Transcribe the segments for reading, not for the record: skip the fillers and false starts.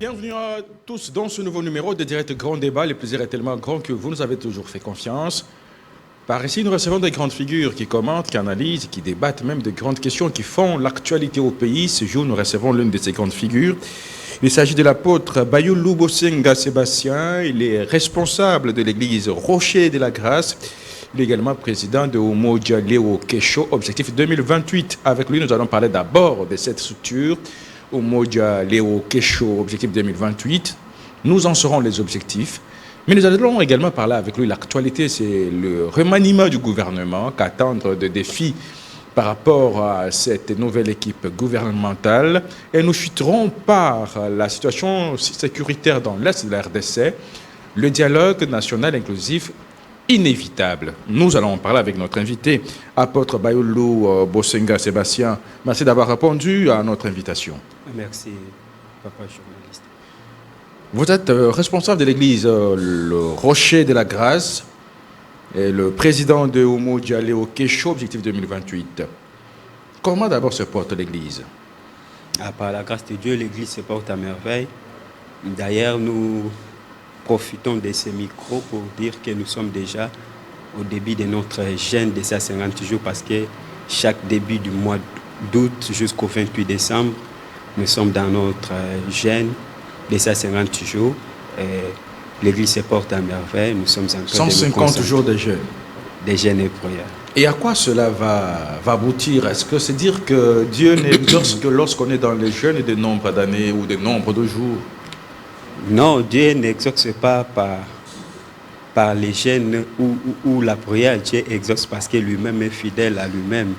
Bienvenue à tous dans ce nouveau numéro de Direct Grand Débat. Le plaisir est tellement grand que vous nous avez toujours fait confiance. Par ici, nous recevons des grandes figures qui commentent, qui analysent, qui débattent même de grandes questions qui font l'actualité au pays. Ce jour, nous recevons l'une de ces grandes figures. Il s'agit de l'apôtre Bayulu Bosenga Sébastien. Il est responsable de l'église Rocher de la Grâce. Il est également président de Umoja Leo Kesho, Objectif 2028. Avec lui, nous allons parler d'abord de cette structure. Umoja Leo Kesho, Objectif 2028. Nous en serons les objectifs. Mais nous allons également parler avec lui. L'actualité, c'est le remaniement du gouvernement, qu'attendre de défis par rapport à cette nouvelle équipe gouvernementale. Et nous chuterons par la situation sécuritaire dans l'Est de la RDC, le dialogue national inclusif inévitable. Nous allons en parler avec notre invité, apôtre Bayulu Bosenga Sébastien. Merci d'avoir répondu à notre invitation. Merci, papa journaliste. Vous êtes responsable de l'église le Rocher de la Grâce et le président de Umoja Leo Kesho, Objectif 2028. Comment d'abord se porte l'église? Par la grâce de Dieu, l'église se porte à merveille. D'ailleurs, nous profitons de ces micros pour dire que nous sommes déjà au début de notre jeûne de 50 jours parce que chaque début du mois d'août jusqu'au 28 décembre, nous sommes dans notre jeûne de 50 jours. L'église se porte à merveille. Nous sommes en train 150 jours de jeûne. De jeûne et prière. Et à quoi cela va aboutir? Est-ce que c'est dire que Dieu n'exauce que lorsqu'on est dans les jeûnes de nombre d'années ou de nombre de jours? Non, Dieu n'exauce pas par les jeûnes ou la prière. Dieu exauce parce que lui-même est fidèle à lui-même.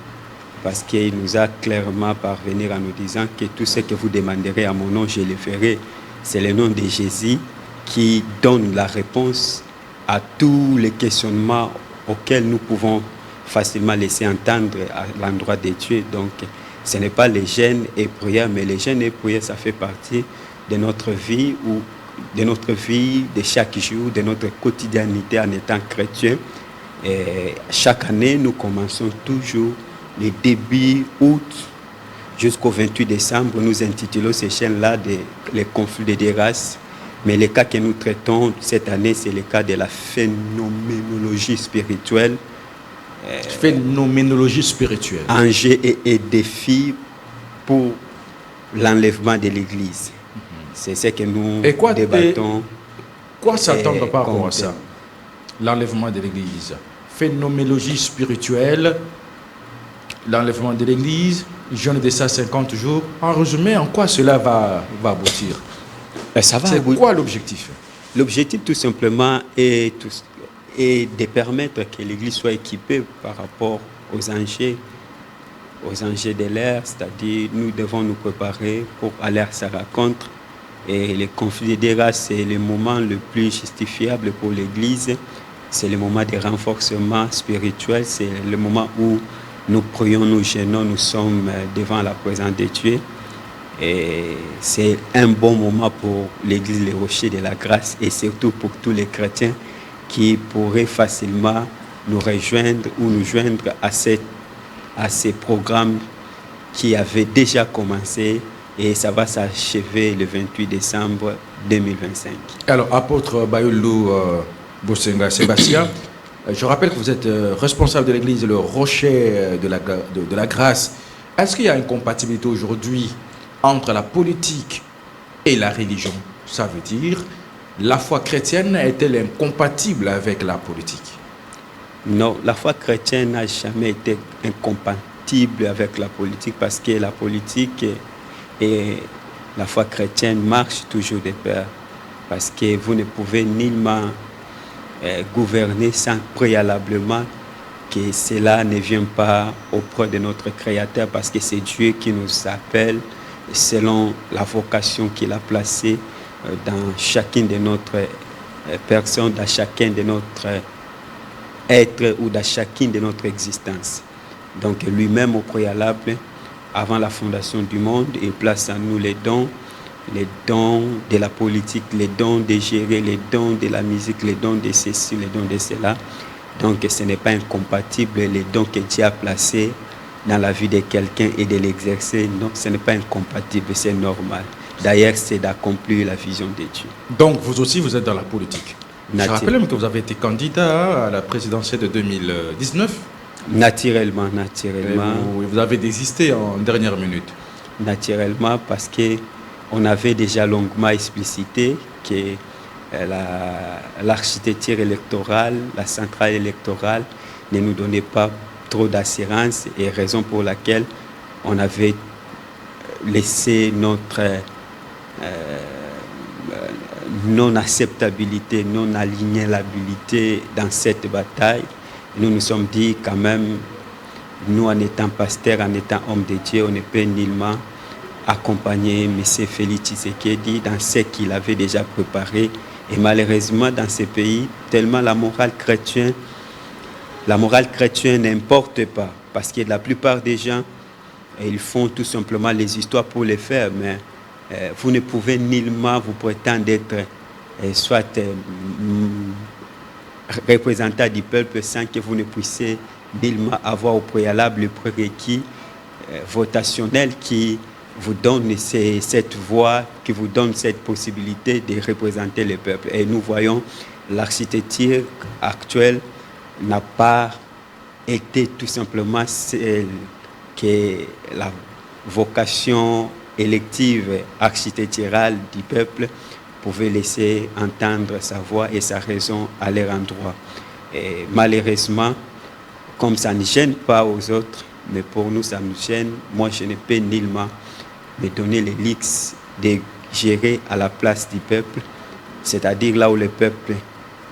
Parce qu'il nous a clairement parvenu en nous disant que tout ce que vous demanderez à mon nom, je le ferai. C'est le nom de Jésus qui donne la réponse à tous les questionnements auxquels nous pouvons facilement laisser entendre à l'endroit de Dieu. Donc, ce n'est pas les jeûnes et prières, mais les jeûnes et prières, ça fait partie de notre vie ou de notre vie de chaque jour, de notre quotidiennité en étant chrétien. Et chaque année, nous commençons toujours le début août jusqu'au 28 décembre. Nous intitulons ces chaînes-là les conflits des races. Mais le cas que nous traitons cette année, c'est le cas de la phénoménologie spirituelle. Phénoménologie spirituelle. Enjeux et défis pour l'enlèvement de l'Église. C'est ce que nous débattons. Quoi s'attendre par rapport à ça? L'enlèvement de l'Église. Phénoménologie spirituelle, l'enlèvement de l'Église, jeûne de 50 jours. En résumé, en quoi cela va aboutir? C'est quoi l'objectif? L'objectif, tout simplement, est de permettre que l'Église soit équipée par rapport aux enjeux de l'ère, c'est-à-dire nous devons nous préparer pour aller à sa rencontre. Et le conflit des races, c'est le moment le plus justifiable pour l'Église. C'est le moment de renforcement spirituel, c'est le moment où nous prions, nous jeûnons, nous sommes devant la présence de Dieu. Et c'est un bon moment pour l'église Les Rochers de la Grâce et surtout pour tous les chrétiens qui pourraient facilement nous rejoindre ou nous joindre à ces programmes qui avaient déjà commencé et ça va s'achever le 28 décembre 2025. Alors, apôtre Bayulu Bosenga Sébastien, je rappelle que vous êtes responsable de l'église Le Rocher de la Grâce. Est-ce qu'il y a une compatibilité aujourd'hui entre la politique et la religion? Ça veut dire, la foi chrétienne est-elle incompatible avec la politique? Non, la foi chrétienne n'a jamais été incompatible avec la politique parce que la politique et la foi chrétienne marchent toujours de pair. Parce que vous ne pouvez nullement gouverner sans préalablement que cela ne vient pas auprès de notre Créateur parce que c'est Dieu qui nous appelle selon la vocation qu'il a placée dans chacune de notre personne, dans chacun de notre être ou dans chacune de notre existence. Donc lui-même au préalable, avant la fondation du monde, il place en nous les dons de la politique, les dons de gérer, les dons de la musique, les dons de ceci, les dons de cela. Donc ce n'est pas incompatible, les dons que Dieu a placés dans la vie de quelqu'un et de l'exercer. Donc ce n'est pas incompatible, c'est normal. D'ailleurs, c'est d'accomplir la vision de Dieu. Donc, vous aussi, vous êtes dans la politique. Je Natu- rappelle même que vous avez été candidat à la présidentielle de 2019. Naturellement, Et naturellement. vous avez désisté en dernière minute. Naturellement, parce qu'on avait déjà longuement explicité que l'architecture électorale, la centrale électorale ne nous donnait pas trop d'assurance, et raison pour laquelle on avait laissé notre non-acceptabilité, non-alignabilité dans cette bataille. Nous nous sommes dit quand même, nous en étant pasteurs, en étant hommes de Dieu, on ne peut nullement accompagner M. Félix Tshisekedi dans ce qu'il avait déjà préparé. Et malheureusement, dans ces pays, tellement la morale chrétienne n'importe pas. Parce que la plupart des gens, ils font tout simplement les histoires pour les faire, mais vous ne pouvez nullement vous prétendre être soit représentant du peuple sans que vous ne puissiez nullement avoir au préalable le prérequis votationnel qui vous donne cette voix, qui vous donne cette possibilité de représenter le peuple. Et nous voyons l'architecture actuelle n'a pas été tout simplement celle que la vocation élective architecturale du peuple pouvait laisser entendre sa voix et sa raison à leur endroit. Et malheureusement, comme ça ne gêne pas aux autres, mais pour nous ça nous gêne, moi je ne peux nullement me donner les luxe de gérer à la place du peuple, c'est-à-dire là où le peuple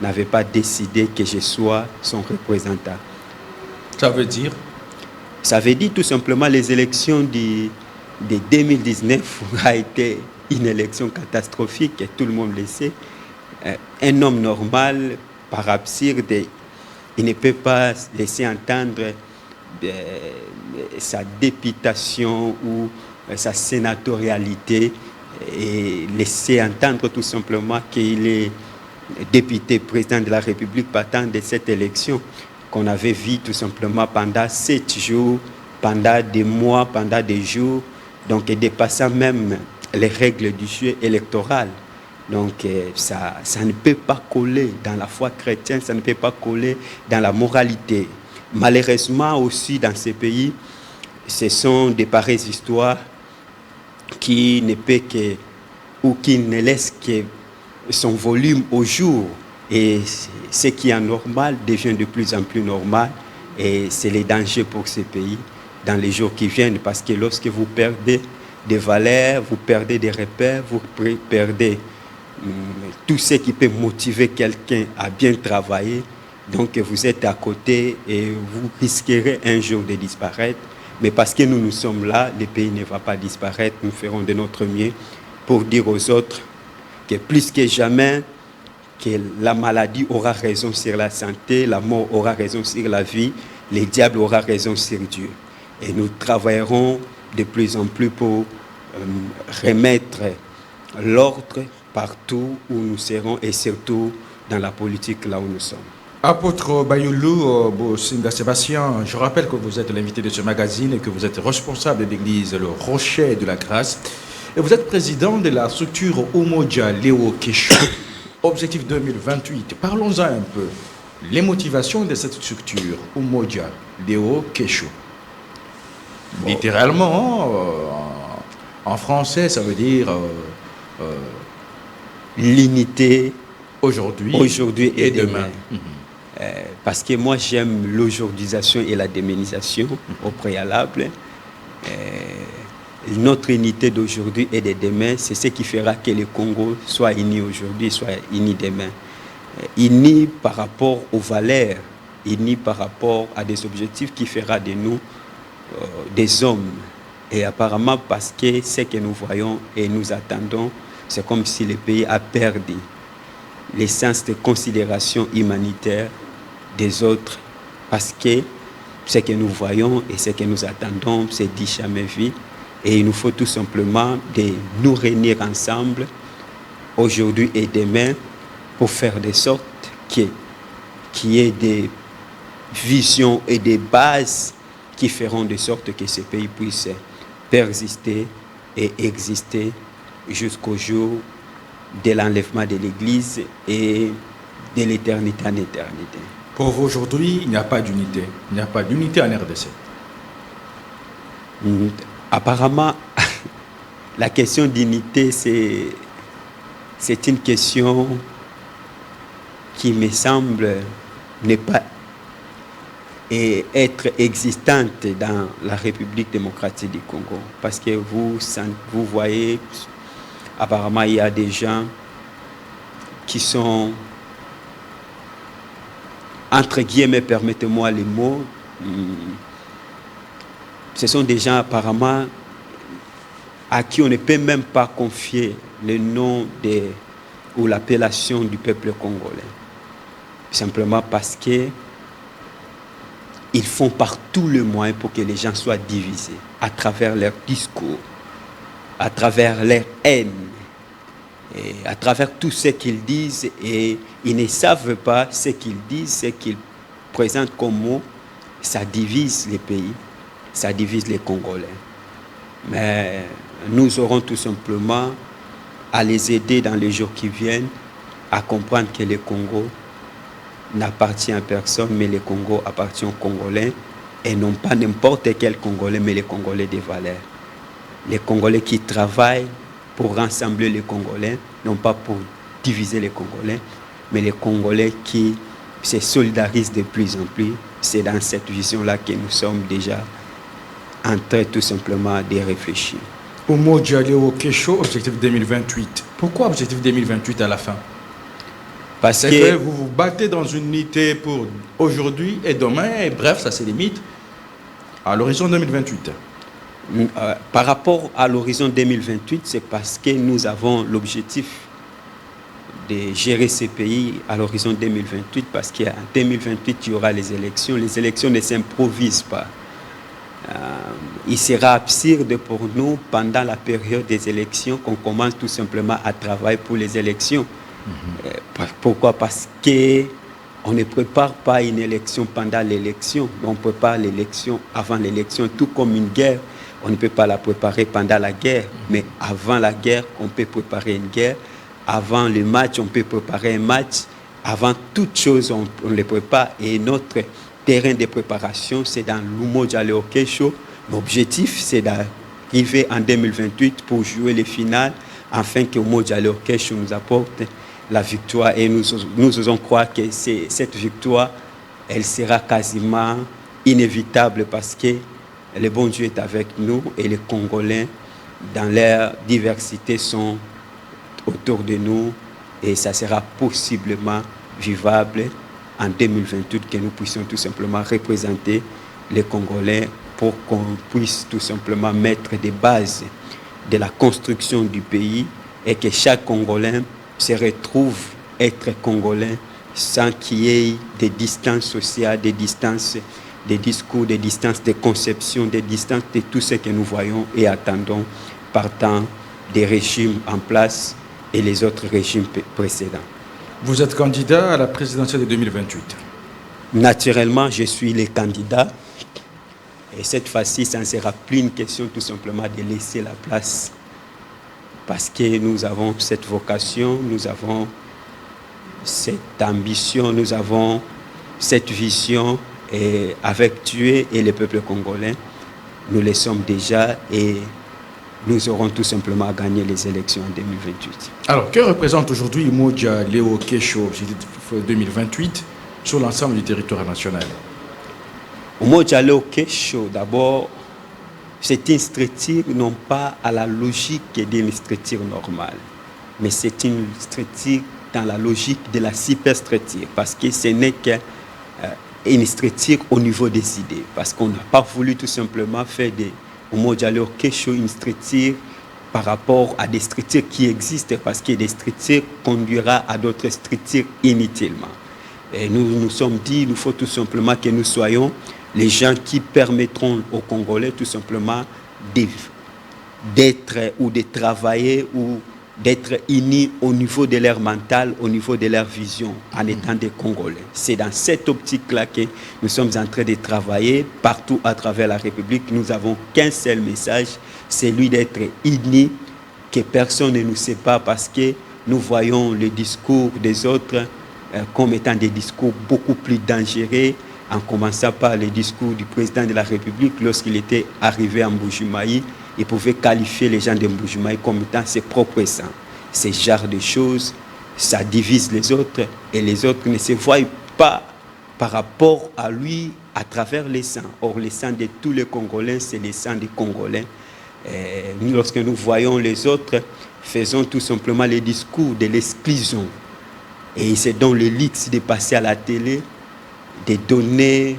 n'avait pas décidé que je sois son représentant. Ça veut dire? Ça veut dire tout simplement les élections de 2019 a été une élection catastrophique, et tout le monde le sait. Un homme normal, par absurde, il ne peut pas laisser entendre sa députation ou sa sénatorialité et laisser entendre tout simplement qu'il est député président de la République partant de cette élection qu'on avait vu tout simplement pendant 7 jours, pendant des mois, pendant des jours, donc dépassant même les règles du jeu électoral. Donc ça ne peut pas coller dans la foi chrétienne, ça ne peut pas coller dans la moralité. Malheureusement aussi dans ces pays, ce sont des pareilles histoires qui ne peut que, ou qui ne laissent que son volume au jour. Et ce qui est normal devient de plus en plus normal. Et c'est les dangers pour ces pays dans les jours qui viennent. Parce que lorsque vous perdez des valeurs, vous perdez des repères, vous perdez tout ce qui peut motiver quelqu'un à bien travailler. Donc vous êtes à côté et vous risquerez un jour de disparaître. Mais parce que nous sommes là, le pays ne va pas disparaître. Nous ferons de notre mieux pour dire aux autres que plus que jamais, que la maladie aura raison sur la santé, la mort aura raison sur la vie, le diable aura raison sur Dieu. Et nous travaillerons de plus en plus pour remettre l'ordre partout où nous serons, et surtout dans la politique là où nous sommes. Apôtre Bayoulou Bosinga Sébastien, je rappelle que vous êtes l'invité de ce magazine et que vous êtes responsable de l'église Le Rocher de la Grâce. Et vous êtes président de la structure Umoja Léo Kesho, Objectif 2028. Parlons-en un peu. Les motivations de cette structure Umoja Léo Kesho. Littéralement, en français, ça veut dire l'unité aujourd'hui et demain. Parce que moi j'aime l'aujourd'hui-isation et la démonisation au préalable. Notre unité d'aujourd'hui et de demain, c'est ce qui fera que le Congo soit uni aujourd'hui, soit uni demain. Uni par rapport aux valeurs, uni par rapport à des objectifs qui fera de nous des hommes. Et apparemment parce que ce que nous voyons et nous attendons, c'est comme si le pays a perdu l'essence de considération humanitaire des autres, parce que ce que nous voyons et ce que nous attendons, c'est dit jamais vu. Et il nous faut tout simplement de nous réunir ensemble aujourd'hui et demain pour faire de sorte qu'il y ait des visions et des bases qui feront de sorte que ce pays puisse persister et exister jusqu'au jour de l'enlèvement de l'Église et de l'éternité en éternité. Pour vous, aujourd'hui, il n'y a pas d'unité. Il n'y a pas d'unité en RDC. Apparemment, la question d'unité, c'est une question qui me semble ne pas être existante dans la République démocratique du Congo. Parce que vous voyez, apparemment, il y a des gens qui sont, entre guillemets, permettez-moi les mots, ce sont des gens apparemment à qui on ne peut même pas confier le nom ou l'appellation du peuple congolais. Simplement parce que ils font par tous les moyens pour que les gens soient divisés à travers leur discours, à travers leur haine, et à travers tout ce qu'ils disent, et ils ne savent pas ce qu'ils disent, ce qu'ils présentent comme mots. Ça divise les pays, ça divise les Congolais. Mais nous aurons tout simplement à les aider dans les jours qui viennent à comprendre que le Congo n'appartient à personne, mais le Congo appartient aux Congolais, et non pas n'importe quel Congolais, mais les Congolais des valeurs. Les Congolais qui travaillent pour rassembler les Congolais, non pas pour diviser les Congolais, mais les Congolais qui se solidarisent de plus en plus. C'est dans cette vision-là que nous sommes déjà en train tout simplement de réfléchir. Oumou Diallo Kesho, objectif 2028. Pourquoi objectif 2028 à la fin? Parce c'est que vous vous battez dans une unité pour aujourd'hui et demain, et bref, ça se limite à l'horizon 2028. Par rapport à l'horizon 2028, c'est parce que nous avons l'objectif de gérer ces pays à l'horizon 2028, parce qu'en 2028, il y aura les élections. Les élections ne s'improvisent pas. Il sera absurde pour nous, pendant la période des élections, qu'on commence tout simplement à travailler pour les élections. Pourquoi? Parce qu'on ne prépare pas une élection pendant l'élection, on prépare l'élection avant l'élection, tout comme une guerre. On ne peut pas la préparer pendant la guerre, mais avant la guerre, on peut préparer une guerre. Avant le match, on peut préparer un match. Avant toute chose, on le prépare. Et notre terrain de préparation, c'est dans l'Oumou Diallo Kesho. L'objectif, c'est d'arriver en 2028 pour jouer les finales, afin que Oumou Diallo Kesho nous apporte la victoire. Et nous osons croire que cette victoire, elle sera quasiment inévitable, parce que le bon Dieu est avec nous, et les Congolais, dans leur diversité, sont autour de nous, et ça sera possiblement vivable en 2028, que nous puissions tout simplement représenter les Congolais, pour qu'on puisse tout simplement mettre des bases de la construction du pays, et que chaque Congolais se retrouve être Congolais sans qu'il y ait des distances sociales, des distances des discours, des distances de conception, des distances de tout ce que nous voyons et attendons partant des régimes en place et les autres régimes précédents. Vous êtes candidat à la présidentielle de 2028. Naturellement, je suis le candidat. Et cette fois-ci, ça ne sera plus une question tout simplement de laisser la place. Parce que nous avons cette vocation, nous avons cette ambition, nous avons cette vision. Et avec Dieu et le peuple congolais, nous le sommes déjà, et nous aurons tout simplement gagné les élections en 2028. Alors, que représente aujourd'hui Oumou Diallo Kesho 2028 sur l'ensemble du territoire national? Oumou Diallo Kesho, d'abord, c'est une structure non pas à la logique d'une structure normale, mais c'est une structure dans la logique de la superstructure, parce que ce n'est que une structure au niveau des idées, parce qu'on n'a pas voulu tout simplement faire de Oumou Diallo Kesho une structure par rapport à des structures qui existent, parce que des structures conduira à d'autres structures inutilement. Et nous nous sommes dit, il nous faut tout simplement que nous soyons les gens qui permettront aux Congolais tout simplement d'être ou de travailler ou d'être unis au niveau de leur mental, au niveau de leur vision, en étant des Congolais. C'est dans cette optique-là que nous sommes en train de travailler partout à travers la République. Nous n'avons qu'un seul message, c'est celui d'être unis que personne ne nous sépare parce que nous voyons les discours des autres comme étant des discours beaucoup plus dangereux, en commençant par les discours du président de la République lorsqu'il était arrivé à Mbuji-Mayi. Il pouvait qualifier les gens de Mbuji-Mayi comme étant ses propres sangs. Ce genre de choses, ça divise les autres et les autres ne se voient pas par rapport à lui à travers les sangs. Or, les sangs de tous les Congolais, c'est les sangs des Congolais. Lorsque nous voyons les autres, faisons tout simplement les discours de l'exclusion. Et c'est donc le luxe de passer à la télé, de donner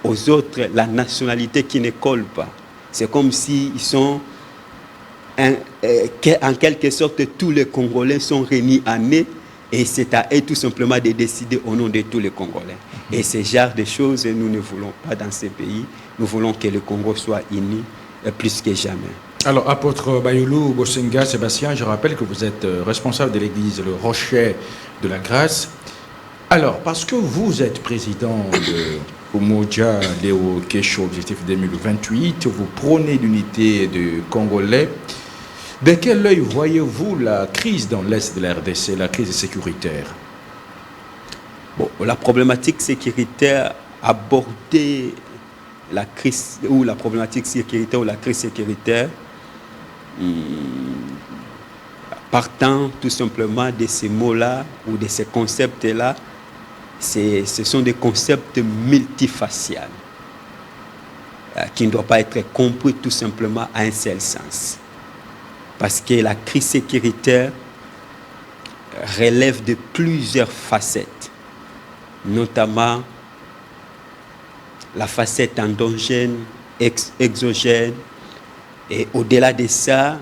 aux autres la nationalité qui ne colle pas. C'est comme s'ils sont, en quelque sorte, tous les Congolais sont réunis en eux, et c'est à eux tout simplement de décider au nom de tous les Congolais. Et ce genre de choses, nous ne voulons pas dans ces pays. Nous voulons que le Congo soit uni plus que jamais. Alors, apôtre Bayoulou Bosenga Sébastien, je rappelle que vous êtes responsable de l'église Le Rocher de la Grâce. Alors, parce que vous êtes président de Umoja Leo Kesho Objectif 2028, vous prônez l'unité des Congolais. De quel œil voyez-vous la crise dans l'Est de la RDC, la crise sécuritaire? Bon, la problématique sécuritaire, aborder la crise ou la problématique sécuritaire ou la crise sécuritaire, partant tout simplement de ces mots-là ou de ces concepts-là, ce sont des concepts multifaciales qui ne doivent pas être compris tout simplement à un seul sens. Parce que la crise sécuritaire relève de plusieurs facettes, notamment la facette endogène, exogène, et au-delà de ça,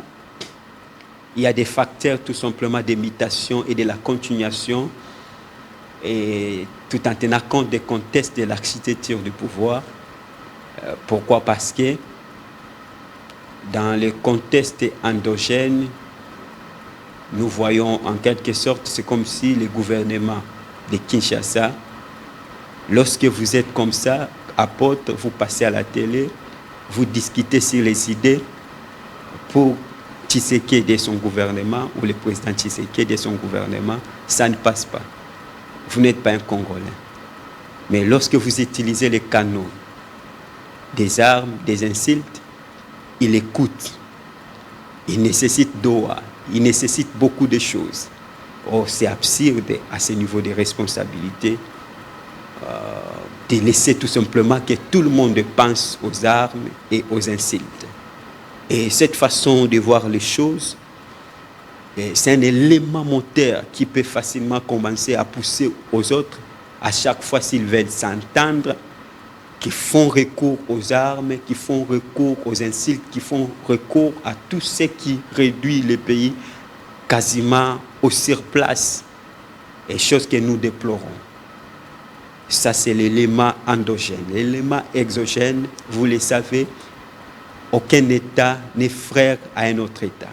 il y a des facteurs tout simplement d'imitation et de la continuation, et tout en tenant compte des contextes de l'architecture du pouvoir. Pourquoi? Parce que dans le contexte endogène, nous voyons en quelque sorte, c'est comme si le gouvernement de Kinshasa, lorsque vous êtes comme ça, apôtre, vous passez à la télé, vous discutez sur les idées pour Tshisekedi et son gouvernement, ou le président Tshisekedi et son gouvernement, ça ne passe pas. Vous n'êtes pas un Congolais. Mais lorsque vous utilisez les canaux, des armes, des insultes, il écoute. Il nécessite d'OA, il nécessite beaucoup de choses. Or, c'est absurde à ce niveau de responsabilité de laisser tout simplement que tout le monde pense aux armes et aux insultes. Et cette façon de voir les choses, c'est un élément moteur qui peut facilement commencer à pousser aux autres, à chaque fois s'ils veulent s'entendre, qui font recours aux armes, qui font recours aux insultes, qui font recours à tout ce qui réduit le pays quasiment au surplace, et chose que nous déplorons. Ça, c'est l'élément endogène. L'élément exogène, vous le savez, aucun État n'est frère à un autre État.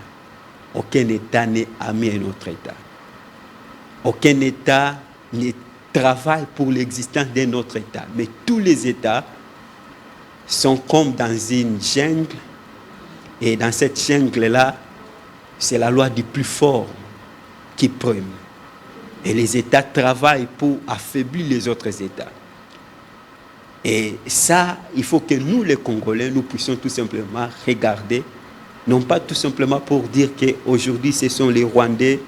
Aucun État n'est ami à un autre État. Aucun État ne travaille pour l'existence d'un autre État. Mais tous les États sont comme dans une jungle. Et dans cette jungle-là, c'est la loi du plus fort qui prime. Et les États travaillent pour affaiblir les autres États. Et ça, il faut que nous, les Congolais, nous puissions tout simplement regarder, non pas tout simplement pour dire qu'aujourd'hui, ce sont les Rwandais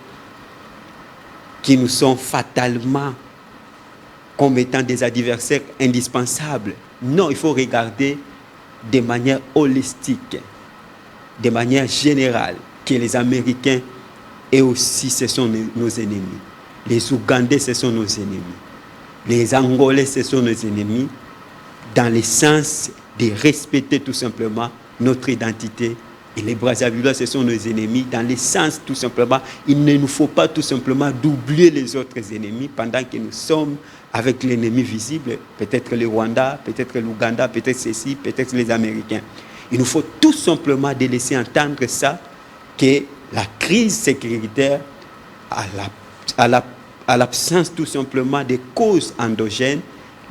qui nous sont fatalement comme étant des adversaires indispensables. Non, il faut regarder de manière holistique, de manière générale, que les Américains, et aussi, ce sont nos ennemis. Les Ougandais, ce sont nos ennemis. Les Angolais, ce sont nos ennemis, dans le sens de respecter tout simplement notre identité. Et les Brazzavillois, ce sont nos ennemis, dans le sens tout simplement, il ne nous faut pas tout simplement d'oublier les autres ennemis pendant que nous sommes avec l'ennemi visible, peut-être le Rwanda, peut-être l'Ouganda, peut-être ceci, peut-être les Américains. Il nous faut tout simplement de laisser entendre ça, que la crise sécuritaire, à l'absence tout simplement des causes endogènes,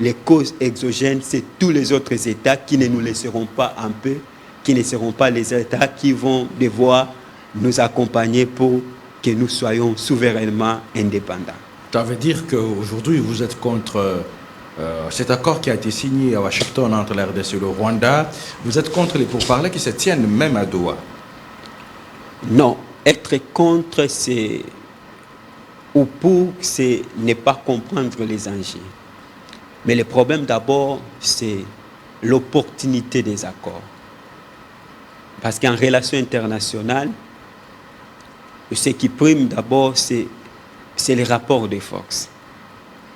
les causes exogènes, c'est tous les autres États qui ne nous laisseront pas un peu, qui ne seront pas les États qui vont devoir nous accompagner pour que nous soyons souverainement indépendants. Ça veut dire qu'aujourd'hui, vous êtes contre cet accord qui a été signé à Washington entre la RDC et le Rwanda. Vous êtes contre les pourparlers qui se tiennent même à Doha? Non, être contre, c'est ou pour, c'est ne pas comprendre les enjeux. Mais le problème d'abord, c'est l'opportunité des accords. Parce qu'en relation internationale, ce qui prime d'abord, c'est les rapports de force.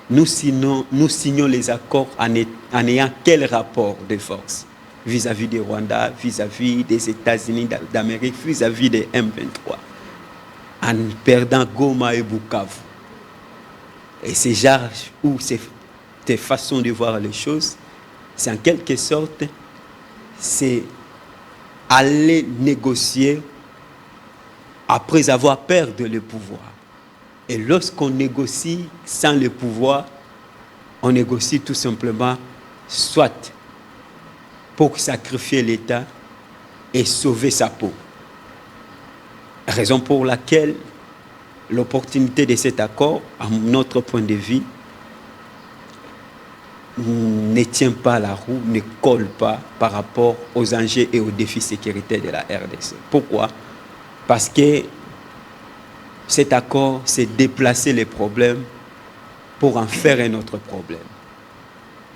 Nous signons les accords en ayant quel rapport de force vis-à-vis du Rwanda, vis-à-vis des États-Unis d'Amérique, vis-à-vis des M23, en perdant Goma et Bukavu. Et ces genres ou ces façons de voir les choses, c'est en quelque sorte, c'est aller négocier après avoir perdu le pouvoir. Et lorsqu'on négocie sans le pouvoir, on négocie tout simplement soit pour sacrifier l'État et sauver sa peau. Raison pour laquelle l'opportunité de cet accord, à notre point de vue, ne tient pas la roue, ne colle pas par rapport aux enjeux et aux défis sécuritaires de la RDC. Pourquoi? Parce que cet accord, c'est déplacer les problèmes pour en faire un autre problème.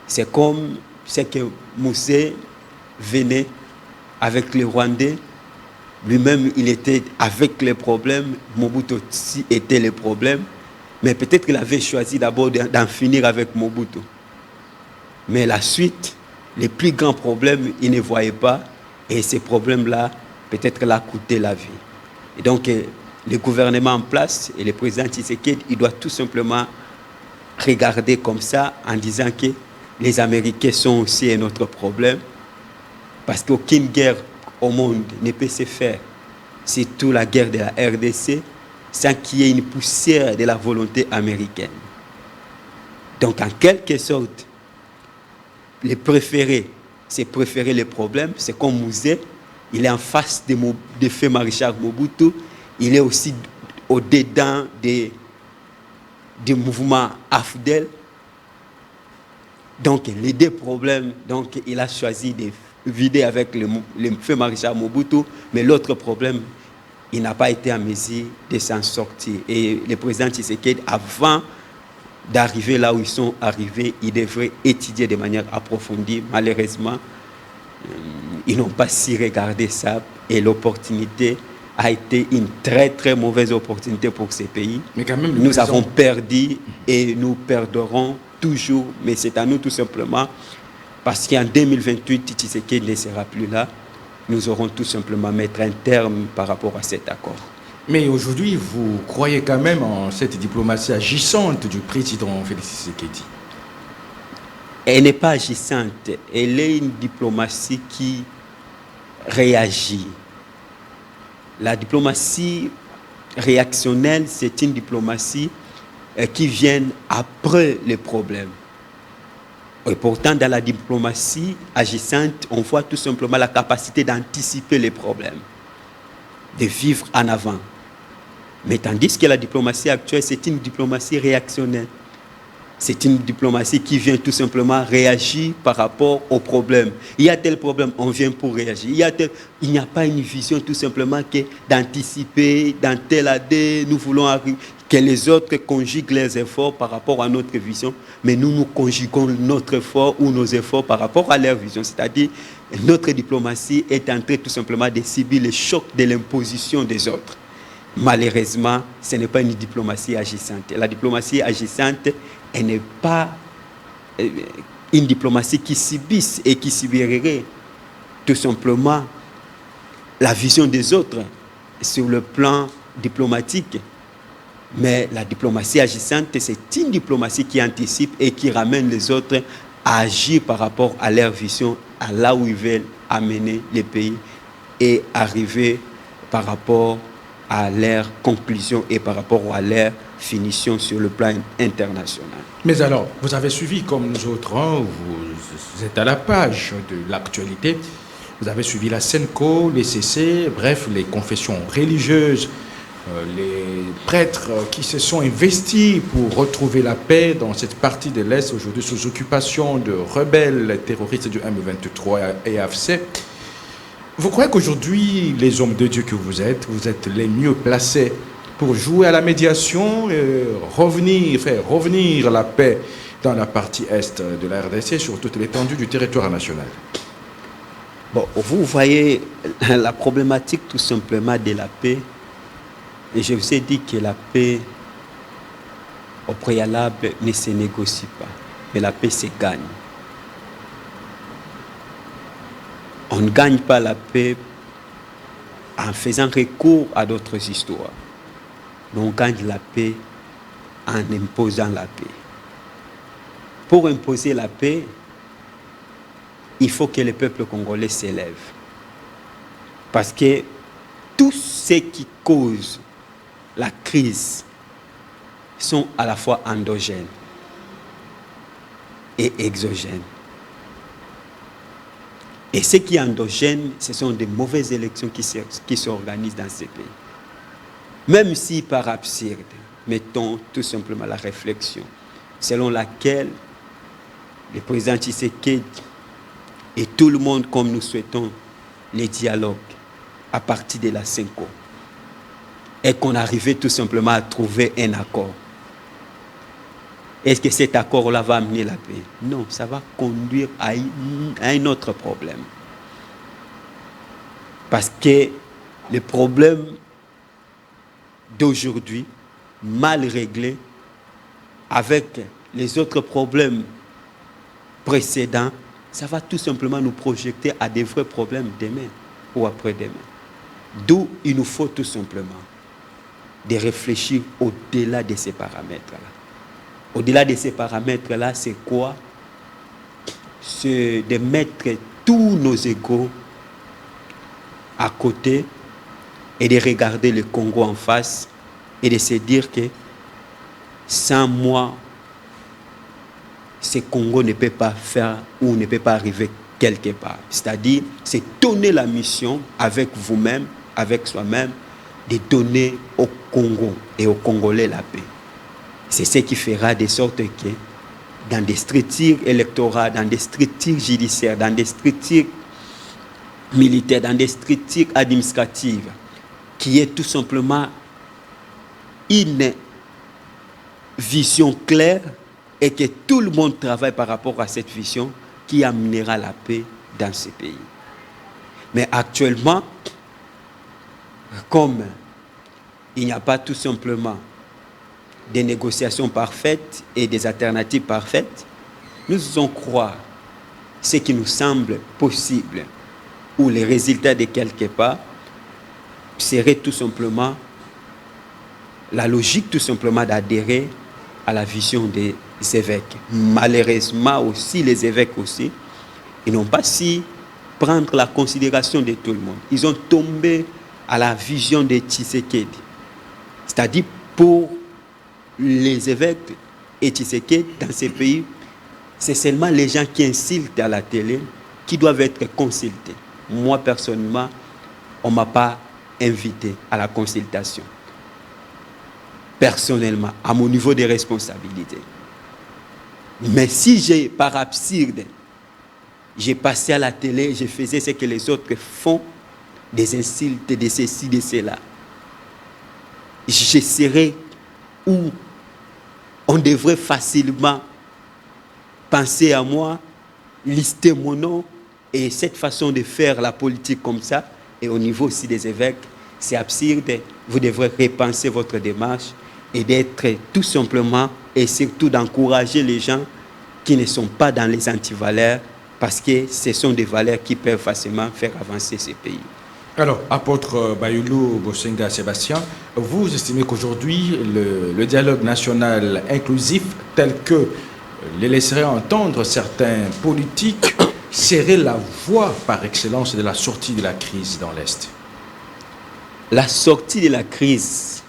C'est comme ce que Moussé venait avec les Rwandais. Lui-même, il était avec les problèmes. Mobutu aussi était les problèmes. Mais peut-être qu'il avait choisi d'abord d'en finir avec Mobutu. Mais la suite, les plus grands problèmes, il ne voyait pas. Et ces problèmes-là, peut-être l'a coûté la vie. Et donc, le gouvernement en place et le président Tshisekedi, il doit tout simplement regarder comme ça en disant que les Américains sont aussi un autre problème. Parce qu'aucune guerre au monde ne peut se faire, surtout la guerre de la RDC, sans qu'il y ait une poussière de la volonté américaine. Donc, en quelque sorte, les préférés, c'est préférer les problèmes. C'est comme Mouzé, il est en face de feu maréchal Mobutu, il est aussi au-dedans des mouvements AFDEL. Donc, les deux problèmes, donc, il a choisi de vider avec le feu maréchal Mobutu, mais l'autre problème, il n'a pas été en mesure de s'en sortir. Et le président Tshisekedi, avant d'arriver là où ils sont arrivés, ils devraient étudier de manière approfondie. Malheureusement, ils n'ont pas si regardé ça et l'opportunité a été une très très mauvaise opportunité pour ces pays. Mais quand même, nous avons perdu et nous perdrons toujours, mais c'est à nous tout simplement, parce qu'en 2028, Tshisekedi ne sera plus là, nous aurons tout simplement mettre un terme par rapport à cet accord. Mais aujourd'hui, vous croyez quand même en cette diplomatie agissante du président Félix Tshisekedi? Elle n'est pas agissante, elle est une diplomatie qui réagit. La diplomatie réactionnelle, c'est une diplomatie qui vient après les problèmes. Et pourtant, dans la diplomatie agissante, on voit tout simplement la capacité d'anticiper les problèmes, de vivre en avant. Mais tandis que la diplomatie actuelle, c'est une diplomatie réactionnelle. C'est une diplomatie qui vient tout simplement réagir par rapport aux problèmes. Il y a tel problème, on vient pour réagir. Il n'y a pas une vision tout simplement que d'anticiper dans telle année, nous voulons que les autres conjuguent leurs efforts par rapport à notre vision, mais nous conjuguons notre effort ou nos efforts par rapport à leur vision. C'est-à-dire, notre diplomatie est en train tout simplement de subir le choc de l'imposition des autres. Malheureusement, ce n'est pas une diplomatie agissante. La diplomatie agissante, elle n'est pas une diplomatie qui subisse et qui subirait tout simplement la vision des autres sur le plan diplomatique. Mais la diplomatie agissante, c'est une diplomatie qui anticipe et qui ramène les autres à agir par rapport à leur vision, à là où ils veulent amener les pays et arriver par rapport à leur conclusion et par rapport à leur finition sur le plan international. Mais alors, vous avez suivi comme nous autres, hein, vous êtes à la page de l'actualité. Vous avez suivi la SENCO, les CC, bref, les confessions religieuses, les prêtres qui se sont investis pour retrouver la paix dans cette partie de l'Est, aujourd'hui sous occupation de rebelles terroristes du M23 et AFC. Vous croyez qu'aujourd'hui, les hommes de Dieu que vous êtes les mieux placés pour jouer à la médiation et faire revenir la paix dans la partie Est de la RDC sur toute l'étendue du territoire national? Bon, vous voyez la problématique tout simplement de la paix. Et je vous ai dit que la paix, au préalable, ne se négocie pas. Mais la paix se gagne. On ne gagne pas la paix en faisant recours à d'autres histoires. Mais on gagne la paix en imposant la paix. Pour imposer la paix, il faut que le peuple congolais s'élève. Parce que tout ce qui cause la crise sont à la fois endogènes et exogènes. Et ce qui est endogène, ce sont des mauvaises élections qui s'organisent dans ces pays. Même si par absurde, mettons tout simplement la réflexion, selon laquelle le président Tshisekedi et tout le monde, comme nous souhaitons, les dialogues à partir de la SENCO, et qu'on arrivait tout simplement à trouver un accord. Est-ce que cet accord-là va amener la paix? Non, ça va conduire à un autre problème. Parce que le problème d'aujourd'hui, mal réglé, avec les autres problèmes précédents, ça va tout simplement nous projeter à des vrais problèmes demain ou après-demain. D'où il nous faut tout simplement de réfléchir au-delà de ces paramètres-là. Au-delà de ces paramètres-là, c'est quoi? C'est de mettre tous nos égos à côté et de regarder le Congo en face et de se dire que sans moi, ce Congo ne peut pas faire ou ne peut pas arriver quelque part. C'est-à-dire, c'est donner la mission avec vous-même, avec soi-même, de donner au Congo et aux Congolais la paix. C'est ce qui fera de sorte que dans des structures électorales, dans des structures judiciaires, dans des structures militaires, dans des structures administratives, qui est tout simplement une vision claire et que tout le monde travaille par rapport à cette vision qui amènera la paix dans ce pays. Mais actuellement, comme il n'y a pas tout simplement des négociations parfaites et des alternatives parfaites, nous faisons croire ce qui nous semble possible ou les résultats de quelque part serait tout simplement la logique tout simplement d'adhérer à la vision des évêques. Malheureusement aussi, les évêques aussi, ils n'ont pas su prendre la considération de tout le monde. Ils ont tombé à la vision de Tshisekedi. C'est-à-dire pour les évêques et Tshisekedi dans ces pays, c'est seulement les gens qui insultent à la télé qui doivent être consultés. Moi, personnellement, on ne m'a pas invité à la consultation. Personnellement, à mon niveau de responsabilité. Mais si j'ai, par absurde, j'ai passé à la télé, je faisais ce que les autres font, des insultes, de ceci, de cela, je serais où on devrait facilement penser à moi, lister mon nom, et cette façon de faire la politique comme ça, et au niveau aussi des évêques, c'est absurde. Vous devrez repenser votre démarche et d'être tout simplement, et surtout d'encourager les gens qui ne sont pas dans les antivaleurs, parce que ce sont des valeurs qui peuvent facilement faire avancer ces pays. Alors, apôtre Bayulu Bosenga Sébastien, vous estimez qu'aujourd'hui, le dialogue national inclusif, tel que les laisserait entendre certains politiques, serait la voie par excellence de la sortie de la crise dans l'Est? La sortie de la crise,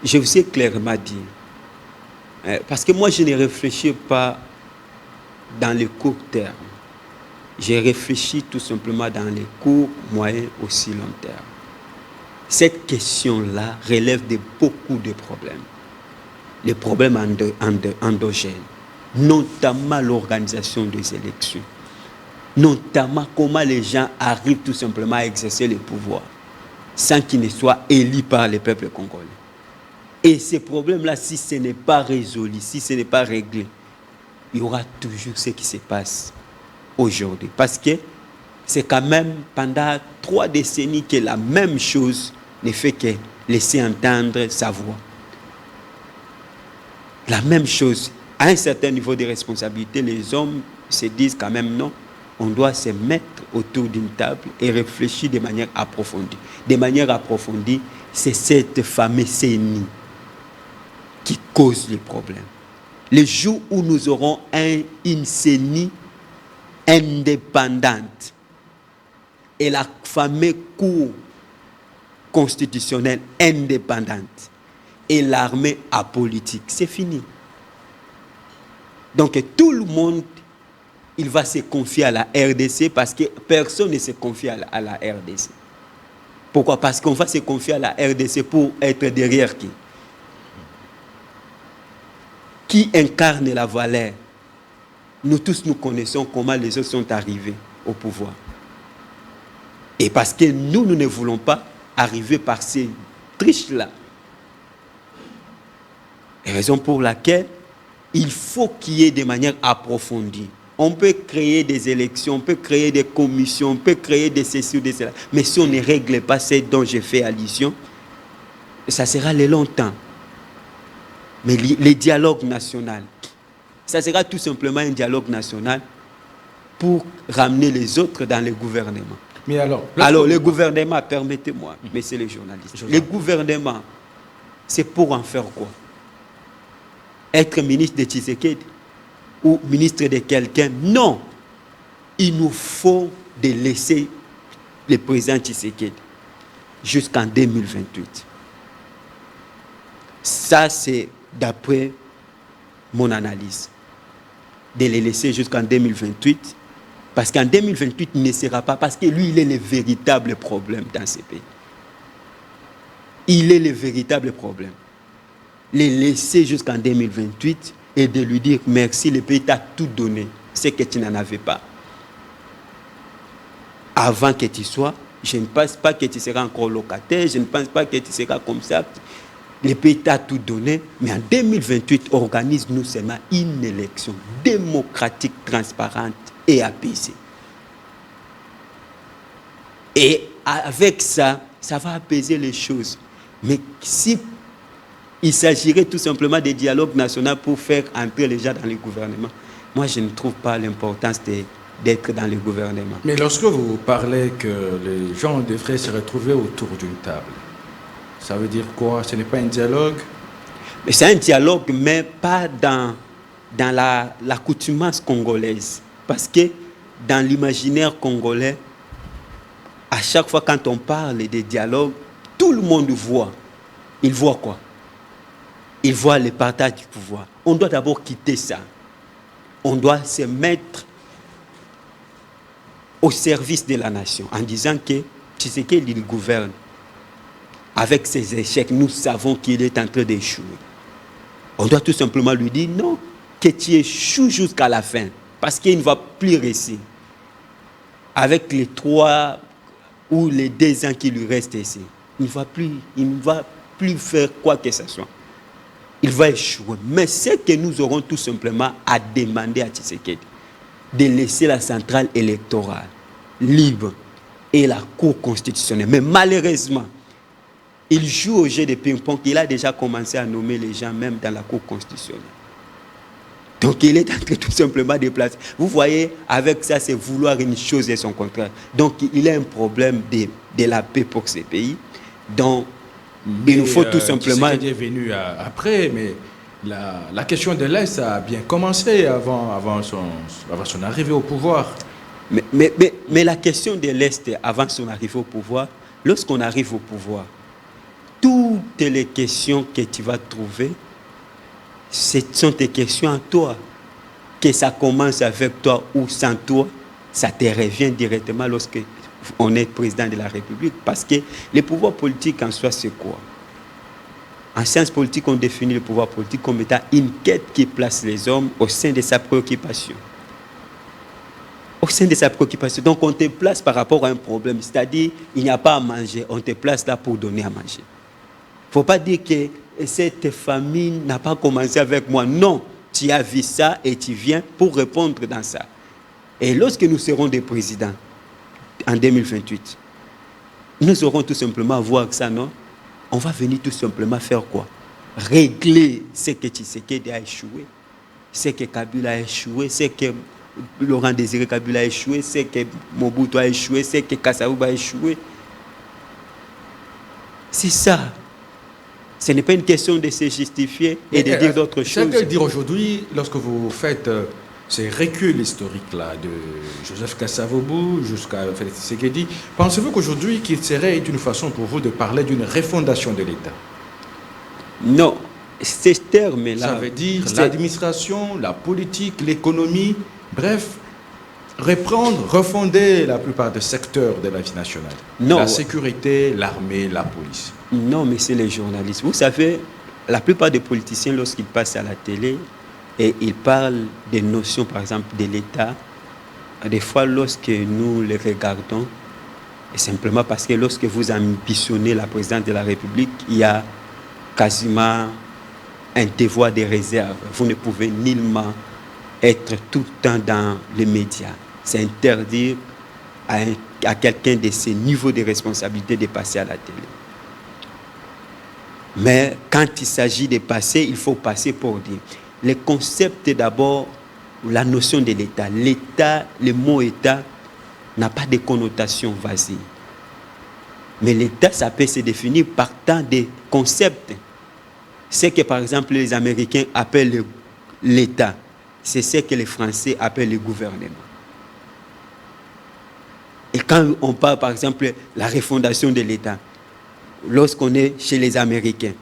je vous ai clairement dit, parce que moi je ne réfléchis pas dans le court terme, j'ai réfléchi tout simplement dans les courts, moyens, aussi long terme. Cette question-là relève de beaucoup de problèmes. Les problèmes endogènes, notamment l'organisation des élections, notamment comment les gens arrivent tout simplement à exercer le pouvoir sans qu'ils ne soient élus par le peuple congolais. Et ces problèmes-là, si ce n'est pas résolu, si ce n'est pas réglé, il y aura toujours ce qui se passe aujourd'hui. Parce que c'est quand même pendant 3 décennies que la même chose ne fait que laisser entendre sa voix. La même chose. À un certain niveau de responsabilité, les hommes se disent quand même non, on doit se mettre autour d'une table et réfléchir de manière approfondie. De manière approfondie, c'est cette fameuse CENI qui cause les problèmes. Le jour où nous aurons une CENI indépendante et la fameuse Cour constitutionnelle indépendante et l'armée apolitique, c'est fini. Donc tout le monde, il va se confier à la RDC parce que personne ne se confie à la RDC. Pourquoi? Parce qu'on va se confier à la RDC pour être derrière qui? Qui incarne la valeur? Nous tous, nous connaissons comment les autres sont arrivés au pouvoir. Et parce que nous ne voulons pas arriver par ces triches-là. Raison pour laquelle il faut qu'il y ait de manière approfondie. On peut créer des élections, on peut créer des commissions, on peut créer des ceci ou des cela. Mais si on ne règle pas ce dont j'ai fait allusion, ça sera le longtemps. Mais les dialogues nationaux, ça sera tout simplement un dialogue national pour ramener les autres dans le gouvernement. Mais alors le gouvernement, permettez-moi, messieurs les journalistes, le gouvernement, c'est pour en faire quoi? Être ministre de Tshisekedi ou ministre de quelqu'un? Non. Il nous faut de laisser le président Tshisekedi jusqu'en 2028. Ça, c'est d'après mon analyse. De les laisser jusqu'en 2028. Parce qu'en 2028, il ne sera pas. Parce que lui, il est le véritable problème dans ce pays. Il est le véritable problème. Les laisser jusqu'en 2028 et de lui dire merci, le pays t'a tout donné, ce que tu n'en avais pas. Avant que tu sois, je ne pense pas que tu seras encore locataire, je ne pense pas que tu seras comme ça. Le pays t'a tout donné, mais en 2028, organise-nous seulement une élection démocratique, transparente et apaisée. Et avec ça, ça va apaiser les choses. Mais si il s'agirait tout simplement des dialogues nationaux pour faire entrer les gens dans le gouvernement, moi je ne trouve pas l'importance d'être dans le gouvernement. Mais lorsque vous parlez que les gens devraient se retrouver autour d'une table, ça veut dire quoi? Ce n'est pas un dialogue? Mais c'est un dialogue, mais pas dans l'accoutumance congolaise. Parce que dans l'imaginaire congolais, à chaque fois quand on parle de dialogue, tout le monde voit. Il voit quoi? Il voit le partage du pouvoir. On doit d'abord quitter ça. On doit se mettre au service de la nation en disant que Tshisekedi il gouverne. Avec ses échecs, nous savons qu'il est en train d'échouer. On doit tout simplement lui dire non, que tu échoues jusqu'à la fin. Parce qu'il ne va plus réussir. Avec les 3 ou les 2 ans qui lui restent ici, il ne va plus faire quoi que ce soit. Il va échouer. Mais c'est que nous aurons tout simplement à demander à Tshisekedi de laisser la centrale électorale libre et la Cour constitutionnelle. Mais malheureusement, il joue au jeu de ping-pong. Il a déjà commencé à nommer les gens même dans la Cour constitutionnelle. Donc il est en train tout simplement de placer. Vous voyez, avec ça, c'est vouloir une chose et son contraire. Donc il y a un problème de la paix pour ces pays. Donc il nous faut tout simplement... Tshisekedi est venu après, mais la question de l'Est a bien commencé avant son arrivée au pouvoir. Mais la question de l'Est, avant son arrivée au pouvoir, lorsqu'on arrive au pouvoir, toutes les questions que tu vas trouver, ce sont des questions à toi. Que ça commence avec toi ou sans toi, ça te revient directement lorsque on est président de la République. Parce que le pouvoir politique en soi, c'est quoi? En sciences politiques, on définit le pouvoir politique comme étant une quête qui place les hommes au sein de sa préoccupation. Au sein de sa préoccupation. Donc, on te place par rapport à un problème. C'est-à-dire, il n'y a pas à manger. On te place là pour donner à manger. Il ne faut pas dire que cette famine n'a pas commencé avec moi. Non, tu as vu ça et tu viens pour répondre dans ça. Et lorsque nous serons des présidents, en 2028, nous aurons tout simplement à voir que ça, non? On va venir tout simplement faire quoi? Régler ce que Tshisekedi a échoué, ce que Kabila a échoué, ce que Laurent Désiré Kabila a échoué, ce que Mobutu a échoué, ce que Kasaouba a échoué. C'est ça. Ce n'est pas une question de se justifier et de dire d'autres choses. C'est à dire aujourd'hui, lorsque vous faites ces reculs historiques-là, de Joseph Kasavubu jusqu'à Félix Tshisekedi, pensez-vous qu'aujourd'hui, qu'il serait une façon pour vous de parler d'une refondation de l'État? Non, ces termes-là... Ça veut dire l'administration, la politique, l'économie, bref, reprendre, refonder la plupart des secteurs de la vie nationale. Non. La sécurité, l'armée, la police. Non, mais c'est les journalistes. Vous savez, la plupart des politiciens, lorsqu'ils passent à la télé, et ils parlent des notions, par exemple, de l'État. Des fois, lorsque nous les regardons, et simplement parce que lorsque vous ambitionnez la présidence de la République, il y a quasiment un devoir de réserve. Vous ne pouvez nullement être tout le temps dans les médias. C'est interdire à quelqu'un de ce niveau de responsabilité de passer à la télé. Mais quand il s'agit de passer, il faut passer pour dire. Le concept d'abord, la notion de l'État. L'État, le mot État n'a pas de connotation vacille. Mais l'État, ça peut se définir par tant de concepts. Ce que par exemple les Américains appellent l'État, c'est ce que les Français appellent le gouvernement. Et quand on parle par exemple de la refondation de l'État, lorsqu'on est chez les Américains,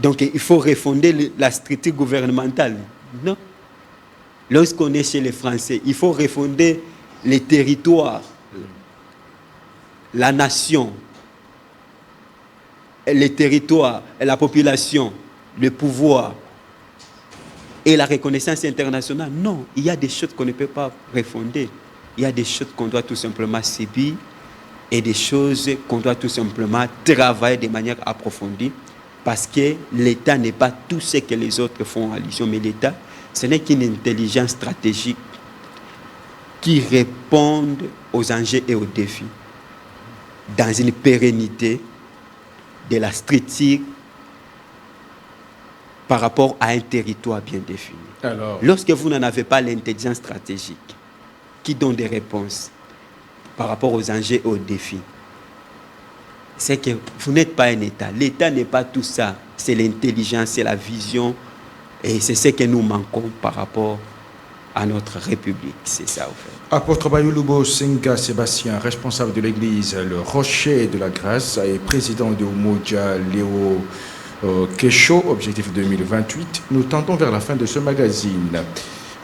donc il faut refonder la structure gouvernementale. Non. Lorsqu'on est chez les Français, il faut refonder les territoires, la nation, les territoires, la population, le pouvoir et la reconnaissance internationale. Non, il y a des choses qu'on ne peut pas refonder. Il y a des choses qu'on doit tout simplement subir et des choses qu'on doit tout simplement travailler de manière approfondie. Parce que l'État n'est pas tout ce que les autres font allusion, mais l'État, ce n'est qu'une intelligence stratégique qui répond aux enjeux et aux défis dans une pérennité de la structure par rapport à un territoire bien défini. Alors, lorsque vous n'en avez pas l'intelligence stratégique qui donne des réponses par rapport aux enjeux et aux défis, c'est que vous n'êtes pas un État. L'État n'est pas tout ça. C'est l'intelligence, c'est la vision. Et c'est ce que nous manquons par rapport à notre République. C'est ça, au fait. Apôtre Bayulubo Senga Sébastien, responsable de l'église Le Rocher de la Grâce et président de Umoja Léo Kesho, objectif 2028. Nous tendons vers la fin de ce magazine.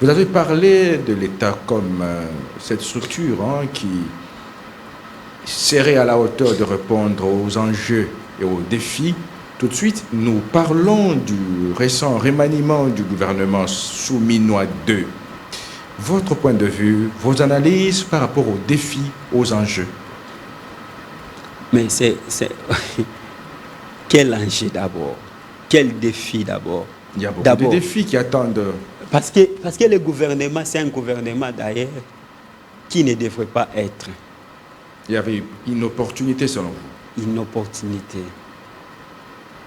Vous avez parlé de l'État comme cette structure qui serait à la hauteur de répondre aux enjeux et aux défis. Tout de suite, nous parlons du récent remaniement du gouvernement Souminois II. Votre point de vue, vos analyses par rapport aux défis, aux enjeux. Mais c'est... Quel enjeu d'abord? Quel défi d'abord? Il y a beaucoup de défis qui attendent. Parce que le gouvernement, c'est un gouvernement d'ailleurs qui ne devrait pas être. Il y avait une opportunité selon vous. Une opportunité.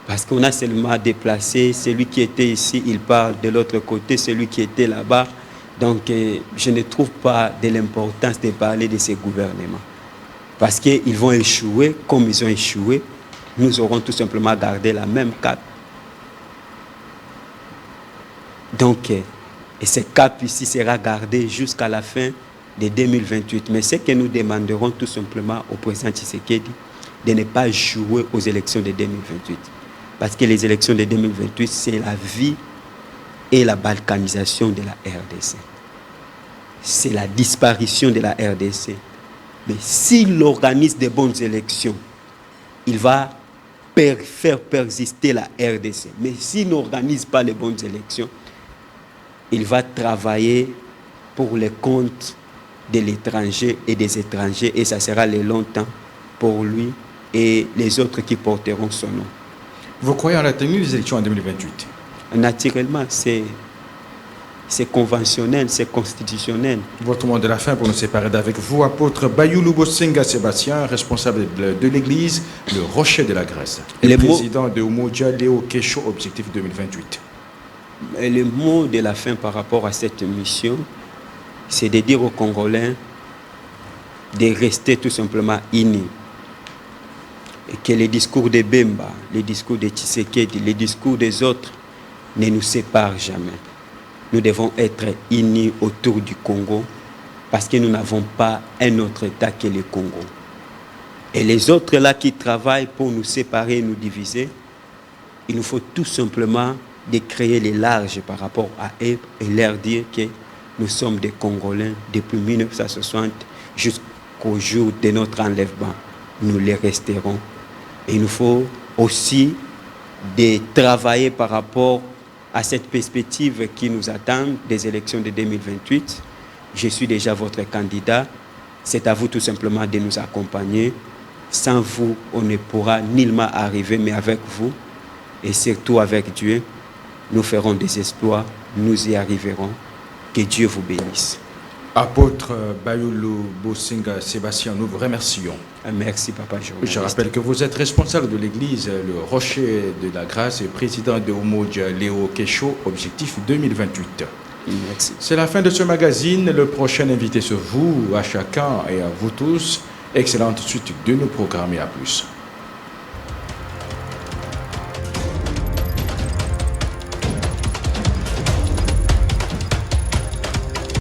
Parce qu'on a seulement déplacé celui qui était ici, il parle de l'autre côté, celui qui était là-bas. Donc, je ne trouve pas de l'importance de parler de ces gouvernements. Parce qu'ils vont échouer comme ils ont échoué. Nous aurons tout simplement gardé la même cap. Donc, et ce cap ici sera gardé jusqu'à la fin de 2028. Mais ce que nous demanderons tout simplement au président Tshisekedi, de ne pas jouer aux élections de 2028. Parce que les élections de 2028, c'est la vie et la balkanisation de la RDC. c'est la disparition de la RDC. Mais s'il organise de bonnes élections, il va faire persister la RDC. Mais s'il n'organise pas les bonnes élections, il va travailler pour les comptes de l'étranger et des étrangers, et ça sera le longtemps pour lui et les autres qui porteront son nom. Vous croyez en la tenue des élections en 2028? Naturellement, c'est conventionnel, c'est constitutionnel. Votre mot de la fin pour nous séparer d'avec vous, apôtre Bayoulou Bosenga Sébastien, responsable de l'église, le Rocher de la Grèce, et président de Umoja Léo Kesho, objectif 2028. Le mot de la fin par rapport à cette mission, c'est de dire aux Congolais de rester tout simplement unis. Et que les discours de Bemba, les discours de Tshisekedi, les discours des autres ne nous séparent jamais. Nous devons être unis autour du Congo parce que nous n'avons pas un autre État que le Congo. Et les autres là qui travaillent pour nous séparer et nous diviser, il nous faut tout simplement de créer les larges par rapport à eux et leur dire que nous sommes des Congolais depuis 1960 jusqu'au jour de notre enlèvement. Nous les resterons. Et il nous faut aussi de travailler par rapport à cette perspective qui nous attend des élections de 2028. Je suis déjà votre candidat. C'est à vous tout simplement de nous accompagner. Sans vous, on ne pourra nullement arriver, mais avec vous, et surtout avec Dieu, nous ferons des exploits, nous y arriverons. Que Dieu vous bénisse. Apôtre Bayoulou Bosenga Sébastien, nous vous remercions. Merci, papa. Je rappelle que vous êtes responsable de l'église, le Rocher de la Grâce, et président de Umoja Léo Kesho, objectif 2028. Merci. C'est la fin de ce magazine. Le prochain invité, c'est vous, à chacun et à vous tous. Excellente suite de nos programmes et à plus.